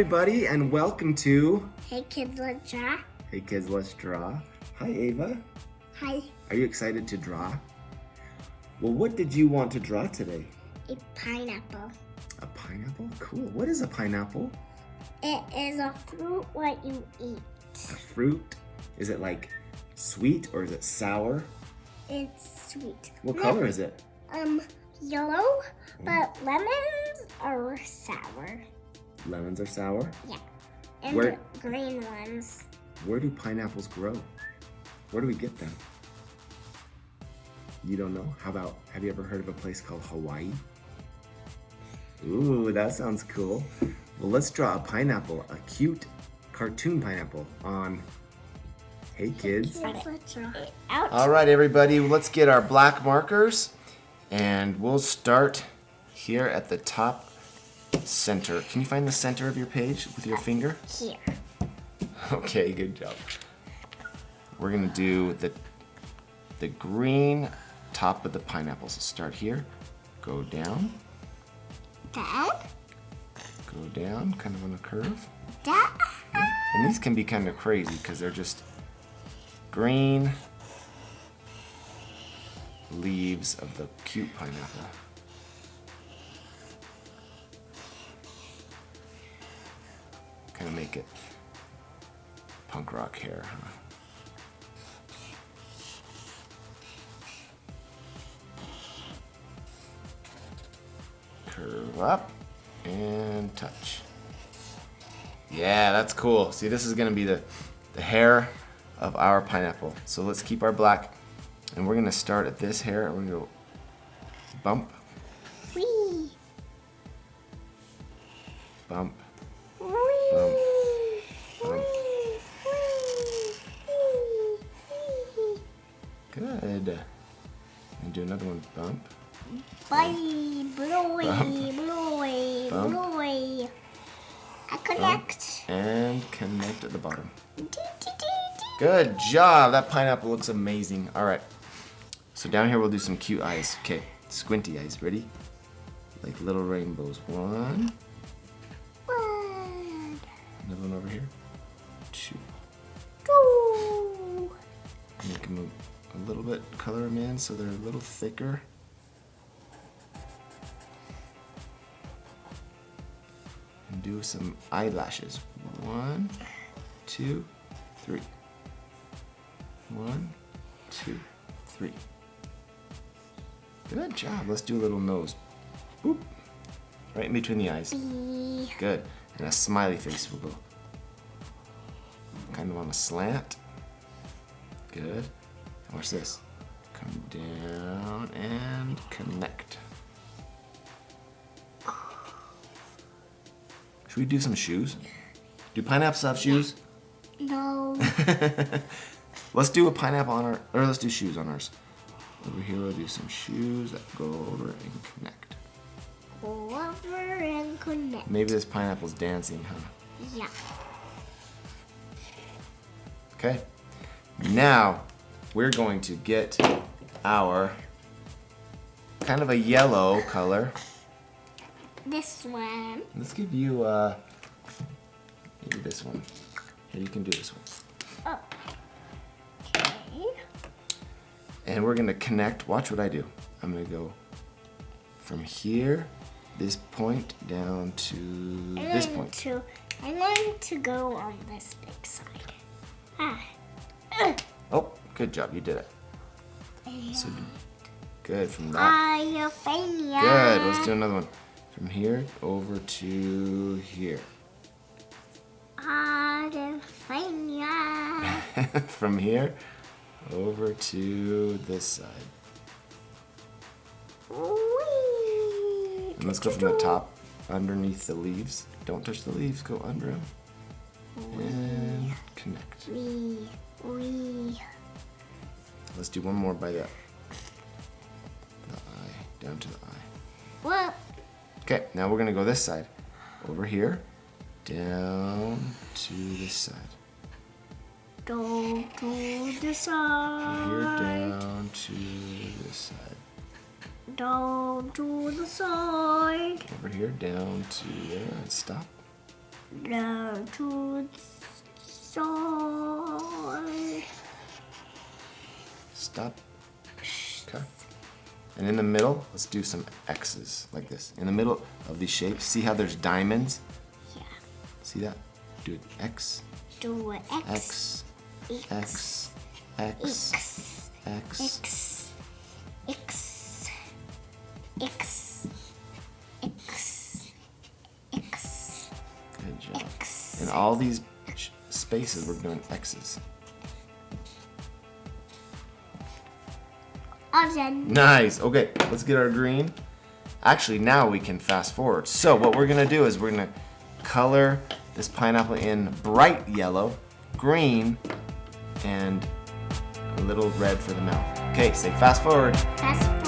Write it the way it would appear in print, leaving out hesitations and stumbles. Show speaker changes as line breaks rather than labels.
everybody, and welcome to
Hey Kids, Let's Draw.
Hey Kids, Let's Draw. Hi, Ava.
Hi.
Are you excited to draw? Well, what did you want to draw today?
A pineapple.
A pineapple? Cool. What is a pineapple?
It is a fruit what you eat.
A fruit? Is it like sweet or is it sour?
It's sweet.
What color is it?
Yellow, but lemons are sour.
Lemons are sour?
Yeah. And
Where-
the green ones.
Where do pineapples grow? Where do we get them? You don't know? Have you ever heard of a place called Hawaii? Ooh, that sounds cool. Well, let's draw a pineapple, a cute cartoon pineapple on Hey Kids.
Let's draw it out.
All right, everybody, let's get our black markers and we'll start here at the top center. Can you find the center of your page with your finger?
Here.
Okay, good job. We're gonna do the green top of the pineapple. So start here, go down,
Down.
go down, kind of on a curve.
Down.
And these can be kind of crazy because they're just green leaves of the cute pineapple. Kind of make it punk rock hair, huh? Curve up and touch. Yeah, that's cool. See, this is gonna be the hair of our pineapple. So let's keep our black, and we're gonna start at this hair, and we're gonna go bump,
Wee.
bump,
Wee.
bump. Good. And do another one, bump.
Bye. Blowy.
Bump.
Blowy.
Bump.
Blowy. I connect.
And connect at the bottom.
Dee, dee, dee, dee.
Good job. That pineapple looks amazing. All right. So down here we'll do some cute eyes. Okay, squinty eyes. Ready? Like little rainbows. One.
One.
Another one over here. Two.
Two.
Make them a little bit, color them in so they're a little thicker. And do some eyelashes. One, two, three. One, two, three. Good job. Let's do a little nose. Boop. Right in between the eyes.
Bee.
Good. And a smiley face will go kind of on a slant. Good. And watch this. Come down and connect. Should we do some shoes? Do pineapples have shoes?
No.
Let's do a pineapple on our, or let's do shoes on ours. Over here we'll do some shoes that go over and connect.
Go over and connect.
Maybe this pineapple's dancing, huh?
Yeah.
Okay. Now we're going to get our kind of a yellow color.
This one.
Let's give you maybe this one. Here, you can do this one.
Oh. Okay.
And we're gonna connect. Watch what I do. I'm gonna go from here, this point, down to this point.
I'm going to go on this big side. Ah.
Oh, good job. You did it. So good from that.
Ayafania.
Good. Let's do another one. From here over to here.
Ayafania.
From here over to this side.
Wee.
And let's go from the top underneath the leaves. Don't touch the leaves. Go under them. And connect.
Wee. Wee.
Let's do one more by the eye. Down to the eye.
What?
Okay, now we're gonna go this side. Over here, down to this side.
Go to the
Over
side.
here, down to this side.
Down to the side.
Over here, down to there, and stop.
No, to sword.
Stop. Okay. And in the middle, let's do some X's like this. In the middle of these shapes, see how there's diamonds?
Yeah.
See that? Do it X,
Do an
X, X, X, X.
X, X, X, X, X,
Good job.
X.
In all these spaces, we're doing X's.
All done.
Nice. Okay, let's get our green. Actually, now we can fast forward. So what we're gonna do is we're gonna color this pineapple in bright yellow, green, and a little red for the mouth. Okay, say fast forward.
Fast